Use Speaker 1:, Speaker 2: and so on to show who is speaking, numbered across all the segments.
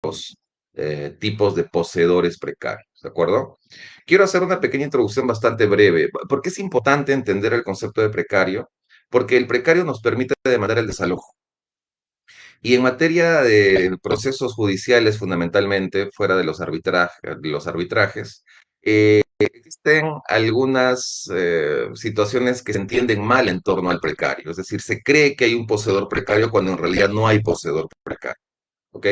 Speaker 1: los tipos de poseedores precarios, ¿de acuerdo? Quiero hacer una pequeña introducción bastante breve. ¿Por qué es importante entender el concepto de precario? Porque el precario nos permite demandar el desalojo. Y en materia de procesos judiciales, fundamentalmente, fuera de los arbitrajes, existen algunas situaciones que se entienden mal en torno al precario. Es decir, se cree que hay un poseedor precario cuando en realidad no hay poseedor precario. ¿Ok?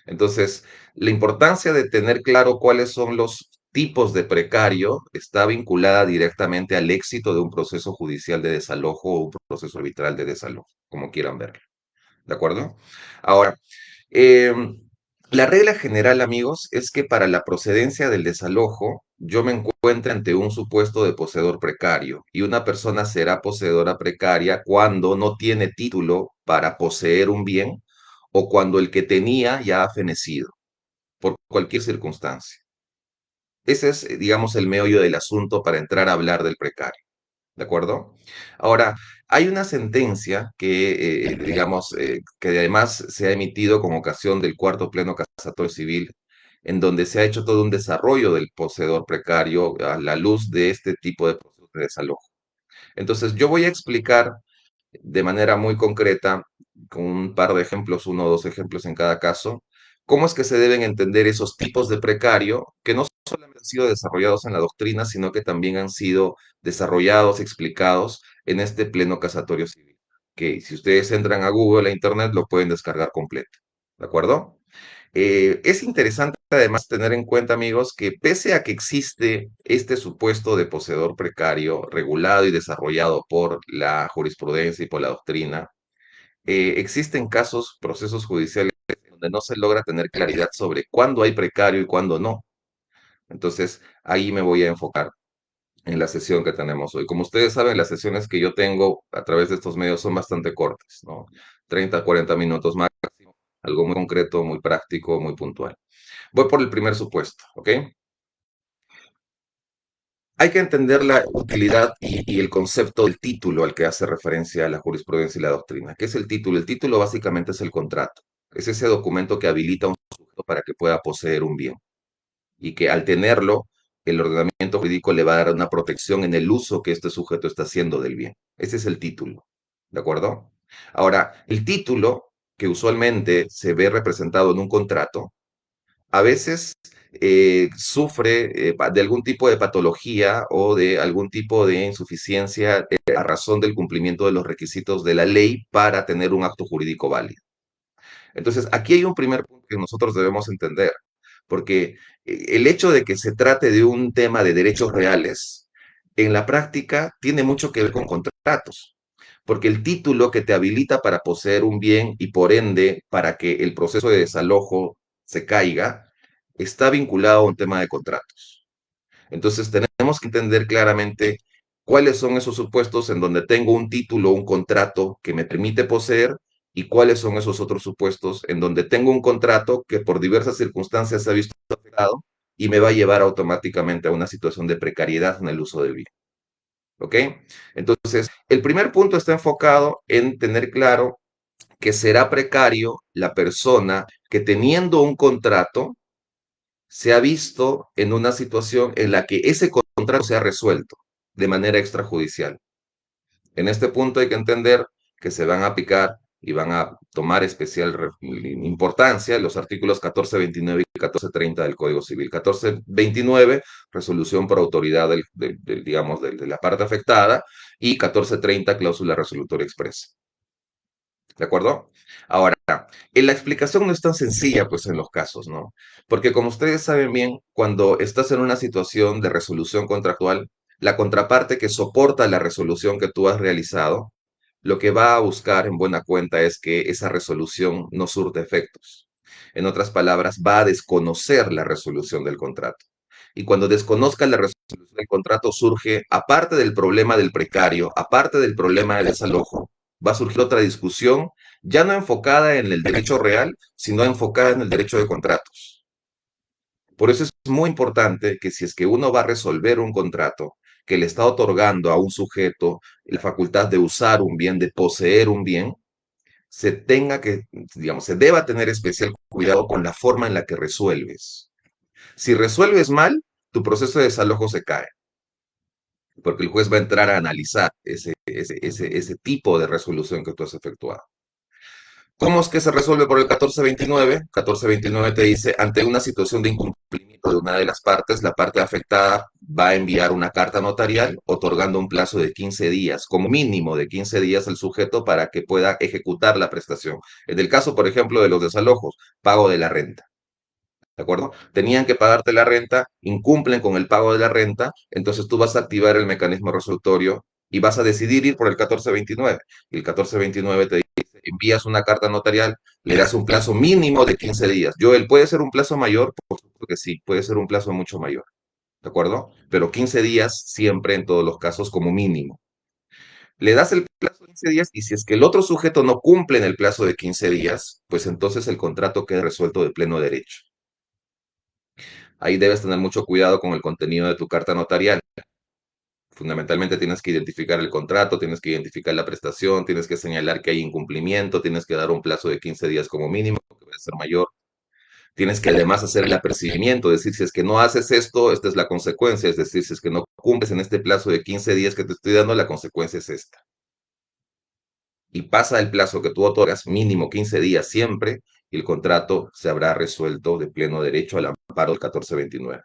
Speaker 1: Entonces, la importancia de tener claro cuáles son los tipos de precario está vinculada directamente al éxito de un proceso judicial de desalojo o un proceso arbitral de desalojo, como quieran verlo. ¿De acuerdo? Ahora, eh, la regla general, amigos, es que para la procedencia del desalojo, yo me encuentro ante un supuesto de poseedor precario y una persona será poseedora precaria cuando no tiene título para poseer un bien o cuando el que tenía ya ha fenecido, por cualquier circunstancia. Ese es, digamos, el meollo del asunto para entrar a hablar del precario. ¿De acuerdo? Ahora, hay una sentencia que, digamos, que además se ha emitido con ocasión del cuarto pleno casatorio civil, en donde se ha hecho todo un desarrollo del poseedor precario a la luz de este tipo de procesos de desalojo. Entonces, yo voy a explicar de manera muy concreta, con un par de ejemplos, uno o dos ejemplos en cada caso, cómo es que se deben entender esos tipos de precario que no solamente han sido desarrollados en la doctrina, sino que también han sido desarrollados, explicados en este pleno casatorio civil, que si ustedes entran a Google, a Internet, lo pueden descargar completo. ¿De acuerdo? Es interesante además tener en cuenta, amigos, que pese a que existe este supuesto de poseedor precario regulado y desarrollado por la jurisprudencia y por la doctrina, existen casos, procesos judiciales donde no se logra tener claridad sobre cuándo hay precario y cuándo no. Entonces, ahí me voy a enfocar en la sesión que tenemos hoy. Como ustedes saben, las sesiones que yo tengo a través de estos medios son bastante cortas, ¿no? 30, 40 minutos máximo, algo muy concreto, muy práctico, muy puntual. Voy por el primer supuesto, ¿ok? Hay que entender la utilidad y el concepto del título al que hace referencia la jurisprudencia y la doctrina. ¿Qué es el título? El título básicamente es el contrato. Es ese documento que habilita a un sujeto para que pueda poseer un bien y que al tenerlo, el ordenamiento jurídico le va a dar una protección en el uso que este sujeto está haciendo del bien. Ese es el título, ¿de acuerdo? Ahora, el título, que usualmente se ve representado en un contrato, a veces sufre de algún tipo de patología o de algún tipo de insuficiencia a razón del cumplimiento de los requisitos de la ley para tener un acto jurídico válido. Entonces, aquí hay un primer punto que nosotros debemos entender, porque el hecho de que se trate de un tema de derechos reales, en la práctica tiene mucho que ver con contratos, porque el título que te habilita para poseer un bien y por ende para que el proceso de desalojo se caiga, está vinculado a un tema de contratos. Entonces tenemos que entender claramente cuáles son esos supuestos en donde tengo un título, un contrato que me permite poseer y cuáles son esos otros supuestos en donde tengo un contrato que por diversas circunstancias se ha visto afectado y me va a llevar automáticamente a una situación de precariedad en el uso del bien. ¿Ok? Entonces, el primer punto está enfocado en tener claro que será precario la persona que teniendo un contrato se ha visto en una situación en la que ese contrato se ha resuelto de manera extrajudicial. En este punto hay que entender que se van a aplicar y van a tomar especial importancia los artículos 1429 y 1430 del Código Civil. 1429, resolución por autoridad digamos, de la parte afectada, y 1430, cláusula resolutoria expresa. ¿De acuerdo? Ahora, la explicación no es tan sencilla, pues, en los casos, ¿no? Porque como ustedes saben bien, cuando estás en una situación de resolución contractual, la contraparte que soporta la resolución que tú has realizado, lo que va a buscar en buena cuenta es que esa resolución no surte efectos. En otras palabras, va a desconocer la resolución del contrato. Y cuando desconozca la resolución del contrato, surge, aparte del problema del precario, aparte del problema del desalojo, va a surgir otra discusión, ya no enfocada en el derecho real, sino enfocada en el derecho de contratos. Por eso es muy importante que si es que uno va a resolver un contrato que le está otorgando a un sujeto la facultad de usar un bien, de poseer un bien, se tenga que, digamos, se deba tener especial cuidado con la forma en la que resuelves. Si resuelves mal, tu proceso de desalojo se cae, porque el juez va a entrar a analizar ese tipo de resolución que tú has efectuado. ¿Cómo es que se resuelve por el 1429? 1429 te dice, ante una situación de incumplimiento de una de las partes, la parte afectada va a enviar una carta notarial otorgando un plazo de 15 días, como mínimo de 15 días al sujeto para que pueda ejecutar la prestación. En el caso, por ejemplo, de los desalojos, pago de la renta. ¿De acuerdo? Tenían que pagarte la renta, incumplen con el pago de la renta, entonces tú vas a activar el mecanismo resolutorio y vas a decidir ir por el 1429. Y el 1429 te dice, envías una carta notarial, le das un plazo mínimo de 15 días. Joel, ¿puede ser un plazo mayor? Por supuesto que sí, puede ser un plazo mucho mayor. ¿De acuerdo? Pero 15 días siempre en todos los casos como mínimo. Le das el plazo de 15 días y si es que el otro sujeto no cumple en el plazo de 15 días, pues entonces el contrato queda resuelto de pleno derecho. Ahí debes tener mucho cuidado con el contenido de tu carta notarial. Fundamentalmente tienes que identificar el contrato, tienes que identificar la prestación, tienes que señalar que hay incumplimiento, tienes que dar un plazo de 15 días como mínimo, que puede ser mayor. Tienes que además hacer el apercibimiento, decir, si es que no haces esto, esta es la consecuencia, es decir, si es que no cumples en este plazo de 15 días que te estoy dando, la consecuencia es esta. Y pasa el plazo que tú otorgas, mínimo 15 días siempre, y el contrato se habrá resuelto de pleno derecho al amparo del 1429.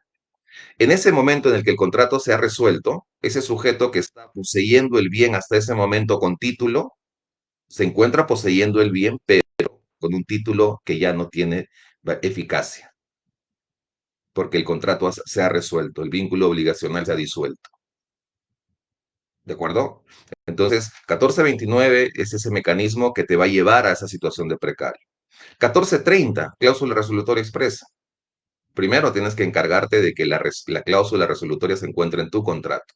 Speaker 1: En ese momento en el que el contrato se ha resuelto, ese sujeto que está poseyendo el bien hasta ese momento con título, se encuentra poseyendo el bien, pero con un título que ya no tiene eficacia, porque el contrato se ha resuelto, el vínculo obligacional se ha disuelto. ¿De acuerdo? Entonces, 1429 es ese mecanismo que te va a llevar a esa situación de precario. 1430, cláusula resolutoria expresa. Primero tienes que encargarte de que la cláusula resolutoria se encuentre en tu contrato.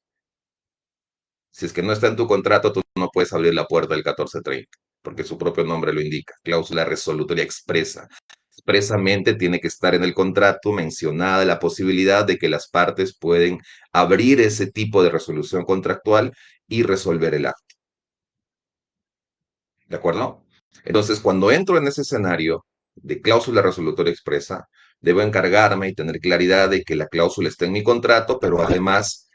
Speaker 1: Si es que no está en tu contrato, tú no puedes abrir la puerta del 1430, porque su propio nombre lo indica, cláusula resolutoria expresa. Expresamente tiene que estar en el contrato mencionada la posibilidad de que las partes pueden abrir ese tipo de resolución contractual y resolver el acto. ¿De acuerdo? Entonces, cuando entro en ese escenario de cláusula resolutoria expresa, debo encargarme y tener claridad de que la cláusula está en mi contrato, pero además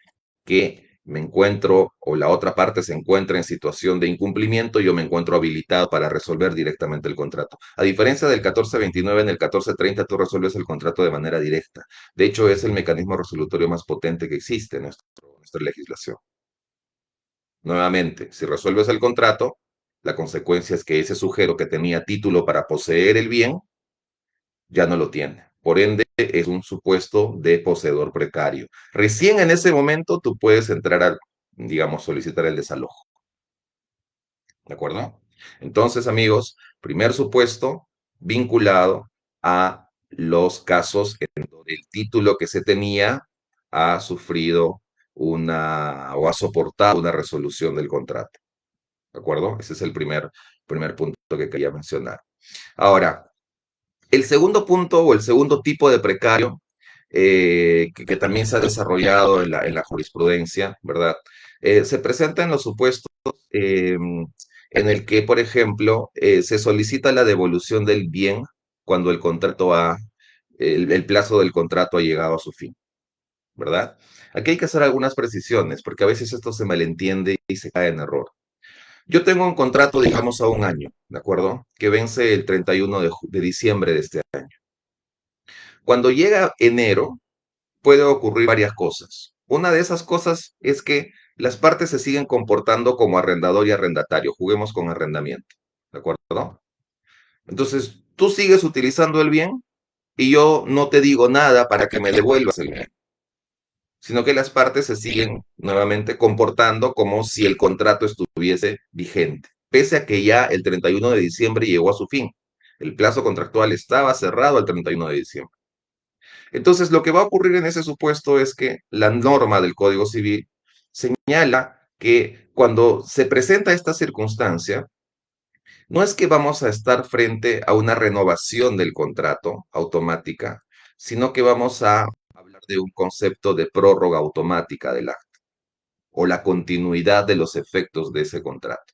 Speaker 1: que me encuentro o la otra parte se encuentra en situación de incumplimiento, yo me encuentro habilitado para resolver directamente el contrato. A diferencia del 1429, en el 1430 tú resuelves el contrato de manera directa. De hecho, es el mecanismo resolutorio más potente que existe en nuestra legislación. Nuevamente, si resuelves el contrato, la consecuencia es que ese sujeto que tenía título para poseer el bien ya no lo tiene. Por ende, es un supuesto de poseedor precario. Recién en ese momento tú puedes entrar a, digamos, solicitar el desalojo. ¿De acuerdo? Entonces, amigos, primer supuesto vinculado a los casos en donde el título que se tenía ha sufrido una o ha soportado una resolución del contrato. ¿De acuerdo? Ese es el primer punto que quería mencionar. Ahora, el segundo punto o el segundo tipo de precario que también se ha desarrollado en la jurisprudencia, ¿verdad? Se presenta en los supuestos en el que, por ejemplo, se solicita la devolución del bien cuando el plazo del contrato ha llegado a su fin, ¿verdad? Aquí hay que hacer algunas precisiones, porque a veces esto se malentiende y se cae en error. Yo tengo un contrato, digamos, a un año, ¿de acuerdo? Que vence el 31 de diciembre de este año. Cuando llega enero, puede ocurrir varias cosas. Una de esas cosas es que las partes se siguen comportando como arrendador y arrendatario. Juguemos con arrendamiento, ¿de acuerdo? Entonces, tú sigues utilizando el bien y yo no te digo nada para que me devuelvas el bien, sino que las partes se siguen nuevamente comportando como si el contrato estuviese vigente, pese a que ya el 31 de diciembre llegó a su fin. El plazo contractual estaba cerrado el 31 de diciembre. Entonces, lo que va a ocurrir en ese supuesto es que la norma del Código Civil señala que cuando se presenta esta circunstancia, no es que vamos a estar frente a una renovación del contrato automática, sino que vamos a hablar de un concepto de prórroga automática del acto o la continuidad de los efectos de ese contrato.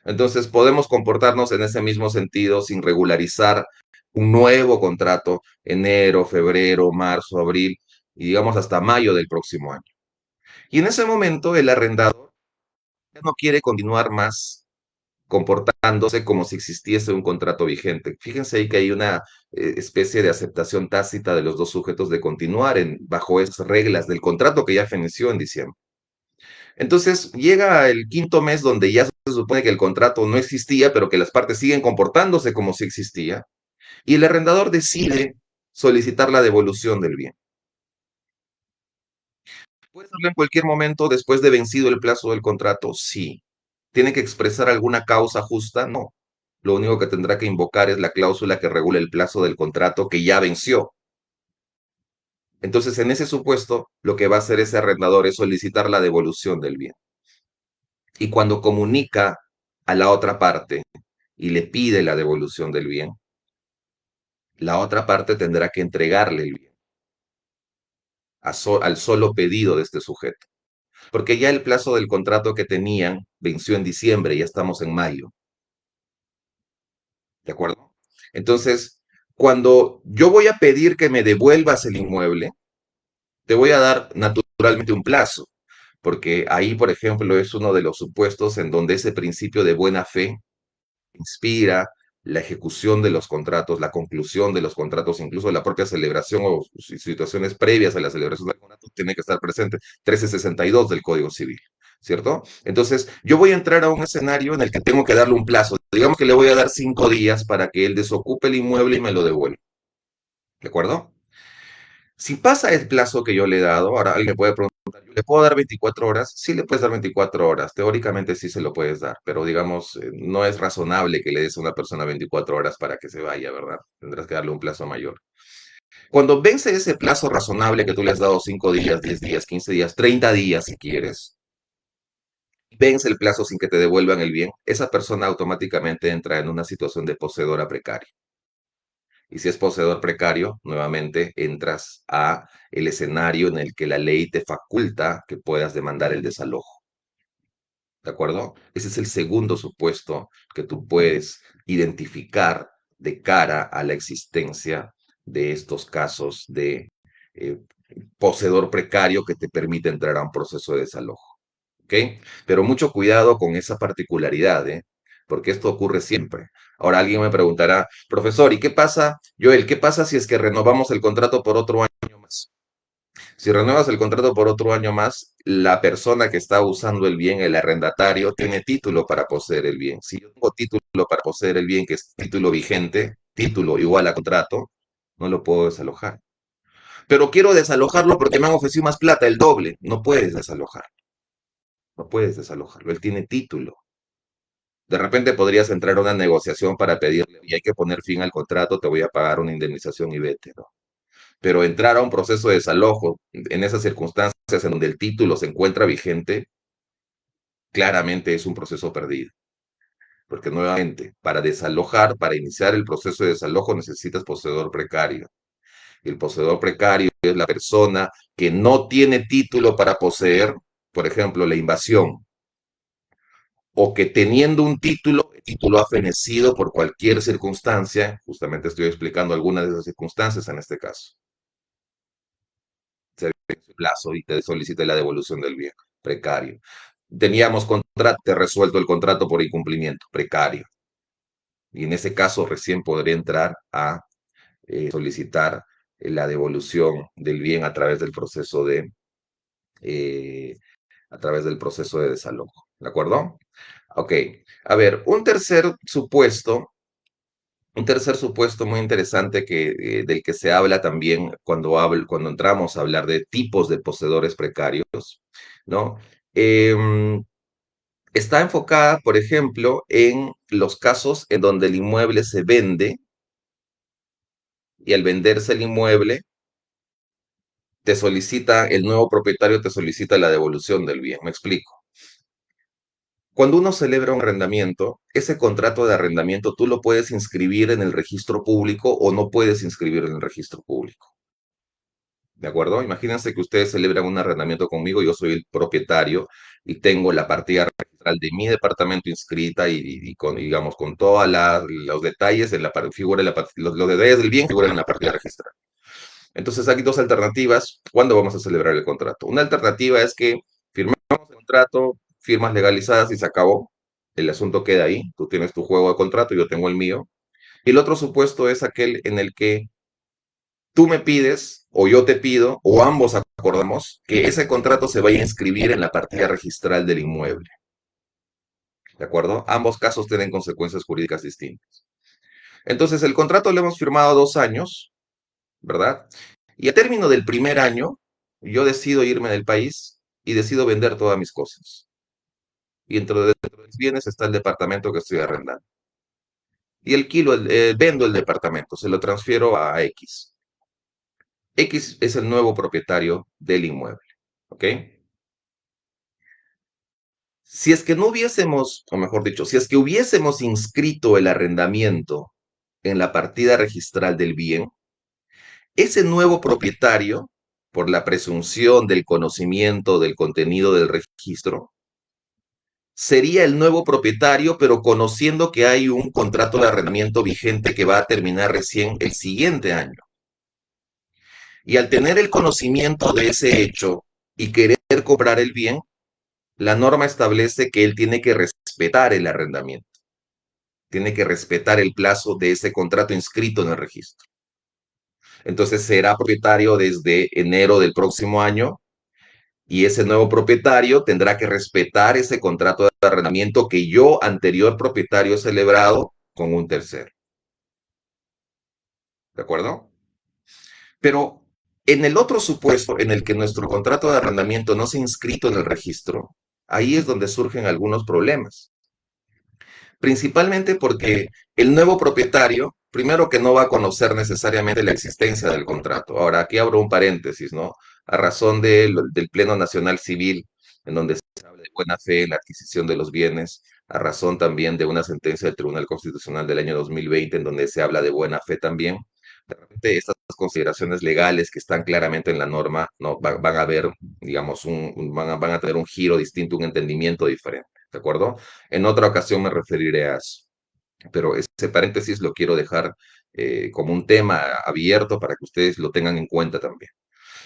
Speaker 1: Entonces podemos comportarnos en ese mismo sentido sin regularizar un nuevo contrato enero, febrero, marzo, abril y digamos hasta mayo del próximo año. Y en ese momento el arrendador ya no quiere continuar más comportándose como si existiese un contrato vigente. Fíjense ahí que hay una especie de aceptación tácita de los dos sujetos de continuar bajo esas reglas del contrato que ya feneció en diciembre. Entonces llega el quinto mes donde ya se supone que el contrato no existía, pero que las partes siguen comportándose como si existía, y el arrendador decide solicitar la devolución del bien. ¿Puede hacerlo en cualquier momento después de vencido el plazo del contrato? Sí. ¿Tiene que expresar alguna causa justa? No. Lo único que tendrá que invocar es la cláusula que regula el plazo del contrato que ya venció. Entonces, en ese supuesto, lo que va a hacer ese arrendador es solicitar la devolución del bien. Y cuando comunica a la otra parte y le pide la devolución del bien, la otra parte tendrá que entregarle el bien al solo pedido de este sujeto. Porque ya el plazo del contrato que tenían venció en diciembre, ya estamos en mayo. ¿De acuerdo? Entonces, cuando yo voy a pedir que me devuelvas el inmueble, te voy a dar naturalmente un plazo, porque ahí, por ejemplo, es uno de los supuestos en donde ese principio de buena fe inspira la ejecución de los contratos, la conclusión de los contratos, incluso la propia celebración o situaciones previas a la celebración del contrato, tiene que estar presente 1362 del Código Civil, ¿cierto? Entonces, yo voy a entrar a un escenario en el que tengo que darle un plazo. Digamos que le voy a dar 5 días para que él desocupe el inmueble y me lo devuelva, ¿de acuerdo? Si pasa el plazo que yo le he dado, ahora alguien me puede preguntar, ¿le puedo dar 24 horas? Sí le puedes dar 24 horas, teóricamente sí se lo puedes dar, pero digamos, no es razonable que le des a una persona 24 horas para que se vaya, ¿verdad? Tendrás que darle un plazo mayor. Cuando vence ese plazo razonable que tú le has dado 5 días, 10 días, 15 días, 30 días si quieres, vence el plazo sin que te devuelvan el bien, esa persona automáticamente entra en una situación de poseedora precaria. Y si es poseedor precario, nuevamente entras a el escenario en el que la ley te faculta que puedas demandar el desalojo. ¿De acuerdo? Ese es el segundo supuesto que tú puedes identificar de cara a la existencia de estos casos de eh, poseedor precario que te permite entrar a un proceso de desalojo. ¿Ok? Pero mucho cuidado con esa particularidad, ¿eh? Porque esto ocurre siempre. Ahora alguien me preguntará, profesor, ¿y qué pasa, Joel, qué pasa si es que renovamos el contrato por otro año más? Si renuevas el contrato por otro año más, la persona que está usando el bien, el arrendatario, tiene título para poseer el bien. Si yo tengo título para poseer el bien, que es título vigente, título igual a contrato, no lo puedo desalojar. Pero quiero desalojarlo porque me han ofrecido más plata, el doble. No puedes desalojar. No puedes desalojarlo. Él tiene título. De repente podrías entrar a una negociación para pedirle, y hay que poner fin al contrato, te voy a pagar una indemnización y vete, ¿no? Pero entrar a un proceso de desalojo en esas circunstancias en donde el título se encuentra vigente, claramente es un proceso perdido. Porque nuevamente, para desalojar, para iniciar el proceso de desalojo necesitas poseedor precario. Y el poseedor precario es la persona que no tiene título para poseer, por ejemplo, la invasión, o que teniendo un título, el título ha fenecido por cualquier circunstancia, justamente estoy explicando algunas de esas circunstancias en este caso, se vence el plazo y te solicita la devolución del bien, precario. Teníamos contrato, te resuelto el contrato por incumplimiento, precario. Y en ese caso recién podría entrar a solicitar la devolución del bien eh, a través del proceso de desalojo. ¿De acuerdo? Ok. A ver, un tercer supuesto muy interesante del que se habla también cuando entramos a hablar de tipos de poseedores precarios, ¿no? Em, Está enfocada, por ejemplo, en los casos en donde el inmueble se vende y al venderse el inmueble, el nuevo propietario te solicita la devolución del bien. Me explico. Cuando uno celebra un arrendamiento, ese contrato de arrendamiento tú lo puedes inscribir en el registro público o no puedes inscribir en el registro público. ¿De acuerdo? Imagínense que ustedes celebran un arrendamiento conmigo, yo soy el propietario y tengo la partida registral de mi departamento inscrita y con, digamos, con todos los detalles en la figura, los detalles del bien figuran en la partida registral. Entonces, aquí dos alternativas. ¿Cuándo vamos a celebrar el contrato? Una alternativa es que firmamos el contrato, firmas legalizadas y se acabó. El asunto queda ahí. Tú tienes tu juego de contrato, yo tengo el mío. Y el otro supuesto es aquel en el que tú me pides o yo te pido o ambos acordamos que ese contrato se vaya a inscribir en la partida registral del inmueble. ¿De acuerdo? Ambos casos tienen consecuencias jurídicas distintas. Entonces, el contrato lo hemos firmado 2 años, ¿verdad? Y a término del primer año, yo decido irme del país y decido vender todas mis cosas. Y dentro de mis bienes está el departamento que estoy arrendando. Y vendo el departamento, se lo transfiero a X. X es el nuevo propietario del inmueble. ¿Ok? Si es que no hubiésemos, o mejor dicho, si es que hubiésemos inscrito el arrendamiento en la partida registral del bien, ese nuevo propietario, por la presunción del conocimiento del contenido del registro, sería el nuevo propietario, pero conociendo que hay un contrato de arrendamiento vigente que va a terminar recién el siguiente año. Y al tener el conocimiento de ese hecho y querer comprar el bien, la norma establece que él tiene que respetar el arrendamiento, tiene que respetar el plazo de ese contrato inscrito en el registro. Entonces será propietario desde enero del próximo año y ese nuevo propietario tendrá que respetar ese contrato de arrendamiento que yo, anterior propietario, he celebrado con un tercero. ¿De acuerdo? Pero en el otro supuesto, en el que nuestro contrato de arrendamiento no se ha inscrito en el registro, ahí es donde surgen algunos problemas. Principalmente porque el nuevo propietario, primero que no va a conocer necesariamente la existencia del contrato. Ahora, aquí abro un paréntesis, ¿no? A razón del Pleno Nacional Civil, en donde se habla de buena fe, la adquisición de los bienes, a razón también de una sentencia del Tribunal Constitucional del año 2020, en donde se habla de buena fe también. De repente, estas consideraciones legales que están claramente en la norma, ¿no? Van a ver, digamos, van a tener un giro distinto, un entendimiento diferente. ¿De acuerdo? En otra ocasión me referiré a eso, pero ese paréntesis lo quiero dejar como un tema abierto para que ustedes lo tengan en cuenta también.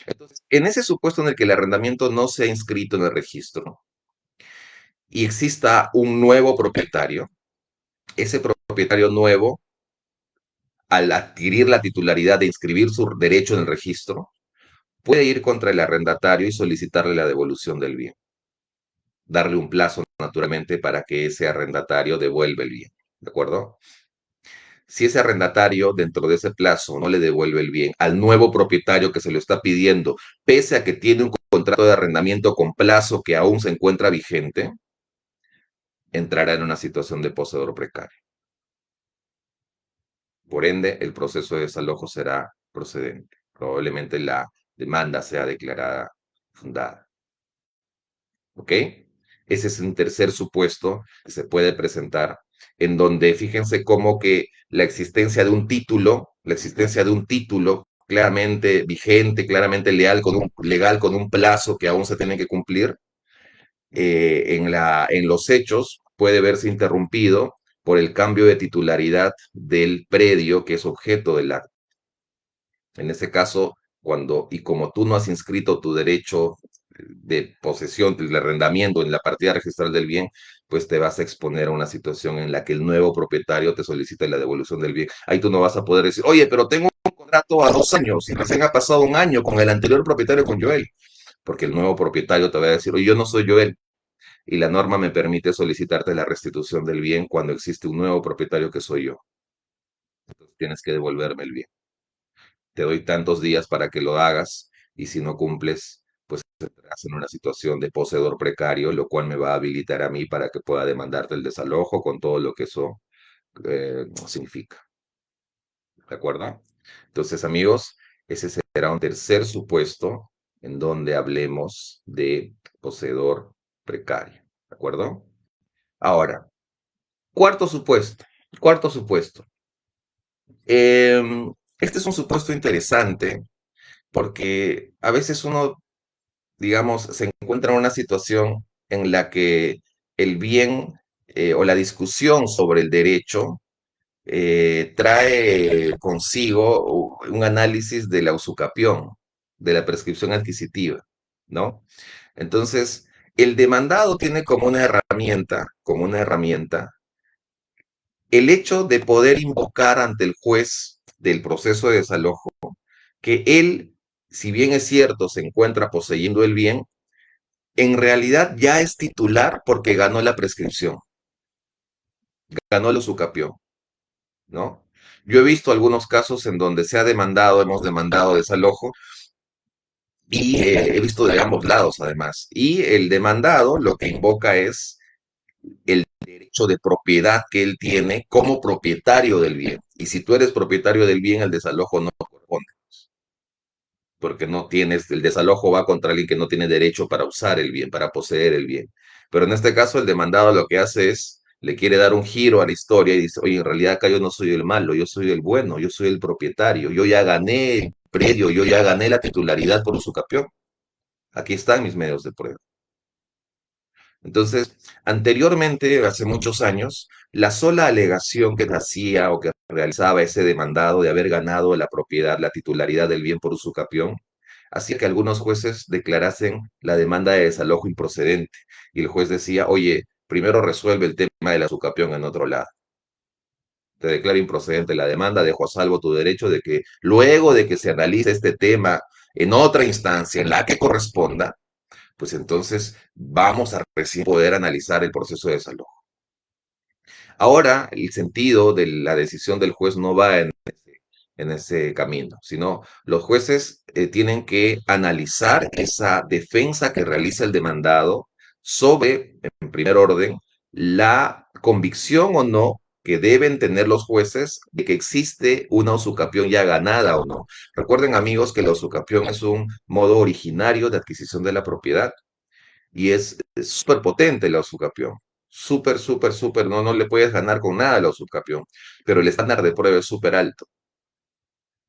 Speaker 1: Entonces, en ese supuesto en el que el arrendamiento no se ha inscrito en el registro y exista un nuevo propietario, ese propietario nuevo, al adquirir la titularidad de inscribir su derecho en el registro, puede ir contra el arrendatario y solicitarle la devolución del bien, darle un plazo naturalmente para que ese arrendatario devuelva el bien. ¿De acuerdo? Si ese arrendatario dentro de ese plazo no le devuelve el bien al nuevo propietario que se lo está pidiendo, pese a que tiene un contrato de arrendamiento con plazo que aún se encuentra vigente, entrará en una situación de poseedor precario. Por ende, el proceso de desalojo será procedente. Probablemente la demanda sea declarada fundada. ¿Ok? Ese es un tercer supuesto que se puede presentar, en donde fíjense cómo que la existencia de un título claramente vigente, claramente legal, con un plazo que aún se tiene que cumplir, en los hechos puede verse interrumpido por el cambio de titularidad del predio que es objeto del acto. En ese caso, y como tú no has inscrito tu derecho de posesión, del arrendamiento en la partida registral del bien, pues te vas a exponer a una situación en la que el nuevo propietario te solicita la devolución del bien. Ahí tú no vas a poder decir, oye, pero tengo un contrato a 2 años y recién ha pasado un año con el anterior propietario, con Joel, porque el nuevo propietario te va a decir, oye, yo no soy Joel y la norma me permite solicitarte la restitución del bien cuando existe un nuevo propietario que soy yo. Entonces tienes que devolverme el bien. Te doy tantos días para que lo hagas y si no cumples, pues entrarás en una situación de poseedor precario, lo cual me va a habilitar a mí para que pueda demandarte el desalojo con todo lo que eso significa. ¿De acuerdo? Entonces, amigos, ese será un tercer supuesto en donde hablemos de poseedor precario. ¿De acuerdo? Ahora, cuarto supuesto. Cuarto supuesto. Este es un supuesto interesante porque a veces uno, digamos, se encuentra en una situación en la que el bien o la discusión sobre el derecho trae consigo un análisis de la usucapión, de la prescripción adquisitiva, ¿no? Entonces, el demandado tiene como una herramienta, el hecho de poder invocar ante el juez del proceso de desalojo que él, si bien es cierto, se encuentra poseyendo el bien, en realidad ya es titular porque ganó la prescripción, ganó el usucapión, ¿no? Yo he visto algunos casos en donde se ha demandado, hemos demandado desalojo y he visto de ambos lados además. Y el demandado lo que invoca es el derecho de propiedad que él tiene como propietario del bien. Y si tú eres propietario del bien, el desalojo no corresponde, porque no tienes, el desalojo va contra alguien que no tiene derecho para usar el bien, para poseer el bien. Pero en este caso el demandado lo que hace es, le quiere dar un giro a la historia y dice, oye, en realidad acá yo no soy el malo, yo soy el bueno, yo soy el propietario, yo ya gané el predio, yo ya gané la titularidad por usucapión. Aquí están mis medios de prueba. Entonces, anteriormente, hace muchos años, la sola alegación que hacía o que realizaba ese demandado de haber ganado la propiedad, la titularidad del bien por usucapión, hacía que algunos jueces declarasen la demanda de desalojo improcedente. Y el juez decía, oye, primero resuelve el tema de la usucapión en otro lado. Te declara improcedente la demanda, dejo a salvo tu derecho de que luego de que se analice este tema en otra instancia, en la que corresponda, pues entonces vamos a recién poder analizar el proceso de desalojo. Ahora, el sentido de la decisión del juez no va en ese camino, sino los jueces tienen que analizar esa defensa que realiza el demandado sobre, en primer orden, la convicción o no que deben tener los jueces de que existe una usucapión ya ganada o no. Recuerden, amigos, que la usucapión es un modo originario de adquisición de la propiedad y es súper potente la usucapión. Súper, súper, súper, no, no le puedes ganar con nada a la usucapión, pero el estándar de prueba es súper alto.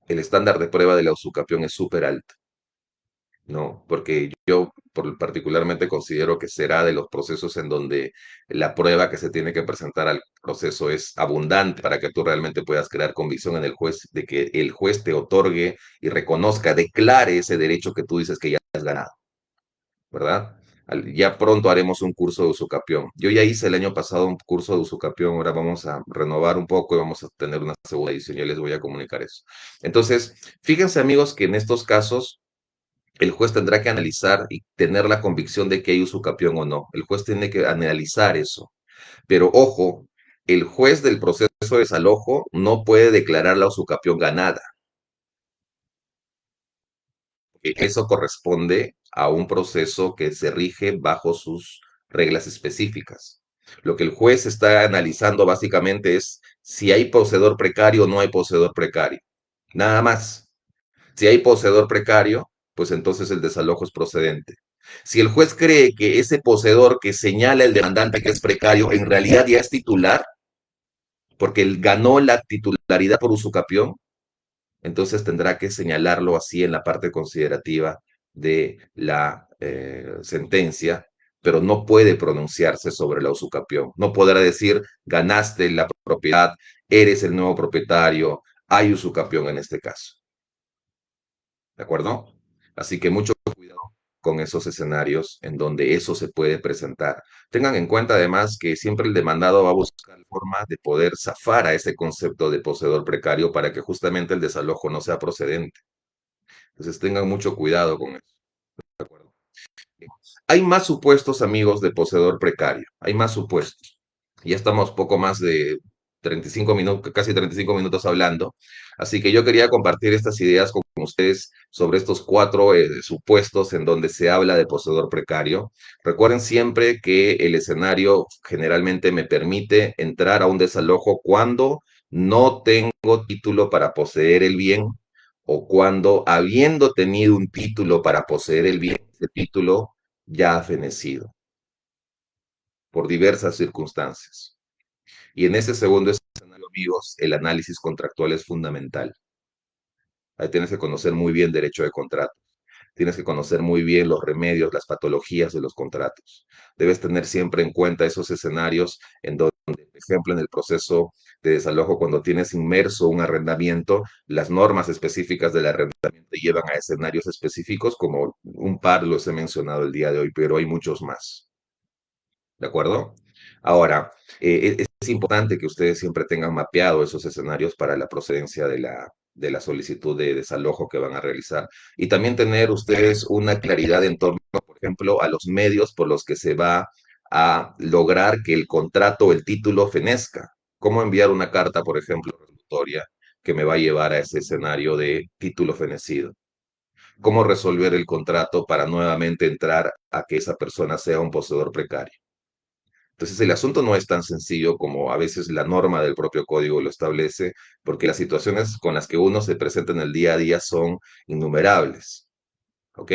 Speaker 1: El estándar de prueba de la usucapión es súper alto, ¿no? Porque yo particularmente considero que será de los procesos en donde la prueba que se tiene que presentar al proceso es abundante para que tú realmente puedas crear convicción en el juez de que el juez te otorgue y reconozca, declare ese derecho que tú dices que ya has ganado. ¿Verdad? Ya pronto haremos un curso de usucapión. Yo ya hice el año pasado un curso de usucapión, ahora vamos a renovar un poco y vamos a tener una segunda edición, yo les voy a comunicar eso. Entonces, fíjense amigos que en estos casos el juez tendrá que analizar y tener la convicción de que hay usucapión o no. El juez tiene que analizar eso. Pero ojo, el juez del proceso de desalojo no puede declarar la usucapión ganada. Eso corresponde a un proceso que se rige bajo sus reglas específicas. Lo que el juez está analizando básicamente es si hay poseedor precario o no hay poseedor precario. Nada más. Si hay poseedor precario, pues entonces el desalojo es procedente. Si el juez cree que ese poseedor que señala el demandante que es precario en realidad ya es titular, porque él ganó la titularidad por usucapión, entonces tendrá que señalarlo así en la parte considerativa de la sentencia, pero no puede pronunciarse sobre la usucapión. No podrá decir, ganaste la propiedad, eres el nuevo propietario, hay usucapión en este caso. ¿De acuerdo? Así que mucho cuidado con esos escenarios en donde eso se puede presentar. Tengan en cuenta además que siempre el demandado va a buscar formas de poder zafar a ese concepto de poseedor precario para que justamente el desalojo no sea procedente. Entonces tengan mucho cuidado con eso. ¿De acuerdo? Hay más supuestos, amigos, de poseedor precario. Hay más supuestos. Ya estamos poco más de 35 minutos, casi 35 minutos hablando. Así que yo quería compartir estas ideas con ustedes sobre estos cuatro supuestos en donde se habla de poseedor precario. Recuerden siempre que el escenario generalmente me permite entrar a un desalojo cuando no tengo título para poseer el bien o cuando habiendo tenido un título para poseer el bien, ese título ya ha fenecido por diversas circunstancias. Y en ese segundo escenario, amigos, el análisis contractual es fundamental. Ahí tienes que conocer muy bien derecho de contrato. tienes que conocer muy bien los remedios, las patologías de los contratos. Debes tener siempre en cuenta esos escenarios en donde, por ejemplo, en el proceso de desalojo, cuando tienes inmerso un arrendamiento, las normas específicas del arrendamiento te llevan a escenarios específicos, como un par los he mencionado el día de hoy, pero hay muchos más. ¿De acuerdo? Ahora, es importante que ustedes siempre tengan mapeado esos escenarios para la procedencia de la solicitud de desalojo que van a realizar y también tener ustedes una claridad en torno, por ejemplo, a los medios por los que se va a lograr que el contrato o el título fenezca. ¿Cómo enviar una carta, por ejemplo, resolutoria que me va a llevar a ese escenario de título fenecido? ¿Cómo resolver el contrato para nuevamente entrar a que esa persona sea un poseedor precario? Entonces, el asunto no es tan sencillo como a veces la norma del propio código lo establece, porque las situaciones con las que uno se presenta en el día a día son innumerables. ¿Ok?